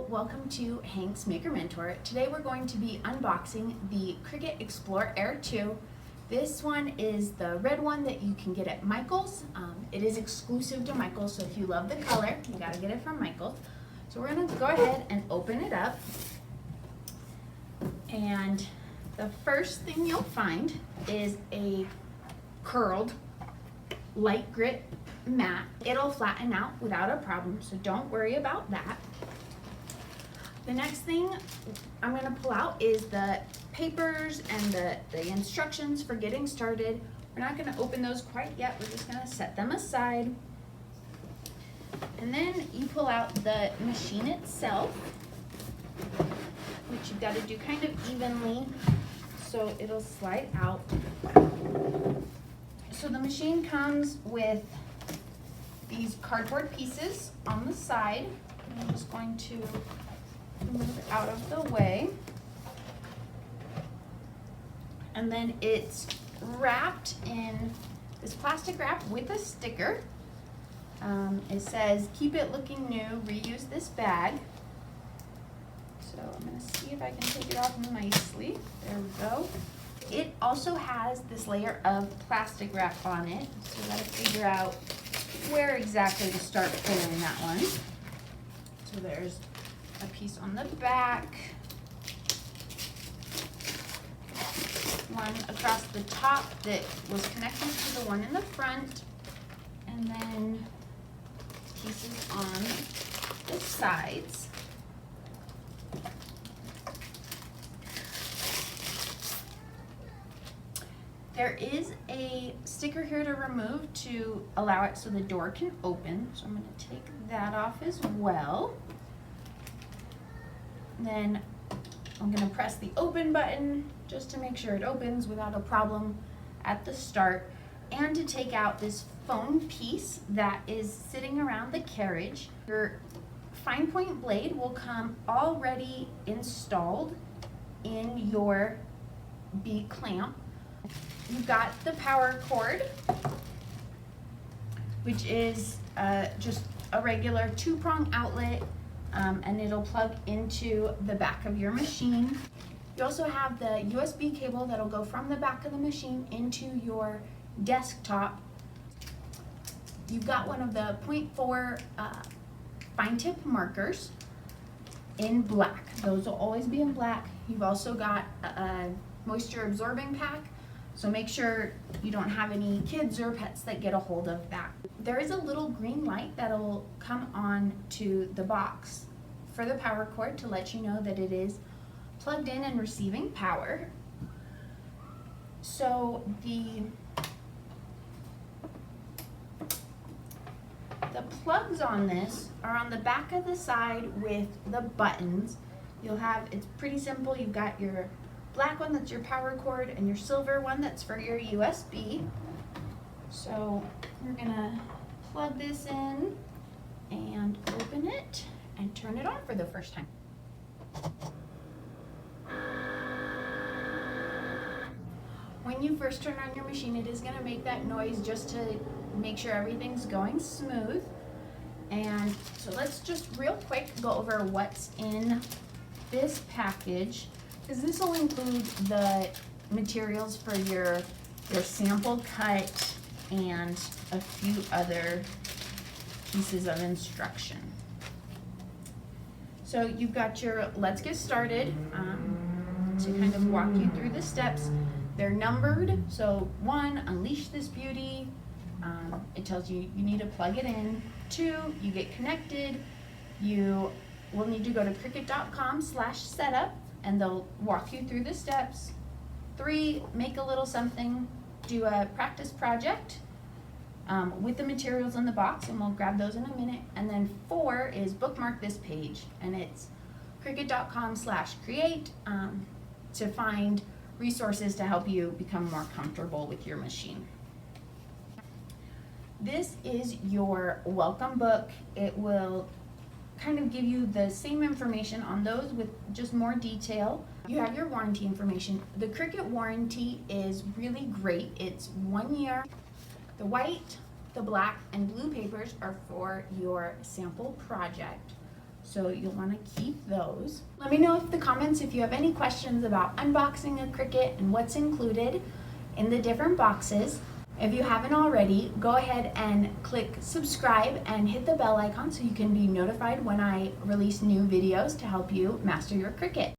welcome to Hank's Maker Mentor. Today we're going to be unboxing the Cricut Explore Air 2. This one is the red one that you can get at Michael's. It is exclusive to Michael's, so if you love the color, you gotta get it from Michael's. So we're gonna go ahead and open it up. And the first thing you'll find is a curled light grit mat. It'll flatten out without a problem, so don't worry about that. The next thing I'm going to pull out is the papers and the instructions for getting started. We're not going to open those quite yet. We're just going to set them aside. And then you pull out the machine itself, which you've got to do kind of evenly so it'll slide out. So the machine comes with these cardboard pieces on the side. I'm just going to move it out of the way. And then it's wrapped in this plastic wrap with a sticker. It says, "Keep it looking new, reuse this bag." So I'm going to see if I can take it off nicely. There we go. It also has this layer of plastic wrap on it, so you got to figure out where exactly to start pulling that one. So there's a piece on the back, one across the top that was connected to the one in the front, and then pieces on the sides. There is a sticker here to remove to allow it so the door can open. So I'm going to take that off as well. Then I'm going to press the open button just to make sure it opens without a problem at the start. And to take out this foam piece that is sitting around the carriage. Your fine point blade will come already installed in your B clamp. You've got the power cord, which is just a regular 2-prong outlet, and it'll plug into the back of your machine. You also have the USB cable that'll go from the back of the machine into your desktop. You've got one of the 0.4 fine tip markers in black. Those will always be in black. You've also got a moisture absorbing pack. So make sure you don't have any kids or pets that get a hold of that. There is a little green light that'll come on to the box for the power cord to let you know that it is plugged in and receiving power. So the plugs on this are on the back of the side with the buttons. You'll have, it's pretty simple. You've got your black one that's your power cord and your silver one that's for your USB. So we're gonna plug this in and open it and turn it on for the first time. When you first turn on your machine, it is gonna make that noise just to make sure everything's going smooth. And so let's just real quick go over what's in this package, because this will include the materials for your sample cut and a few other pieces of instruction. So you've got your let's get started to kind of walk you through the steps. They're numbered, so 1, unleash this beauty. It tells you you need to plug it in. 2, you get connected. You will need to go to cricut.com/setup. and they'll walk you through the steps. 3, make a little something, do a practice project with the materials in the box, and we'll grab those in a minute. And then 4 is bookmark this page, and it's cricut.com/create to find resources to help you become more comfortable with your machine. This is your welcome book. It will kind of give you the same information on those with just more detail. You have your warranty information. The Cricut warranty is really great. It's 1 year. The white, the black, and blue papers are for your sample project. so you'll want to keep those. Let me know in the comments if you have any questions about unboxing a Cricut and what's included in the different boxes. If you haven't already, go ahead and click subscribe and hit the bell icon so you can be notified when I release new videos to help you master your Cricut.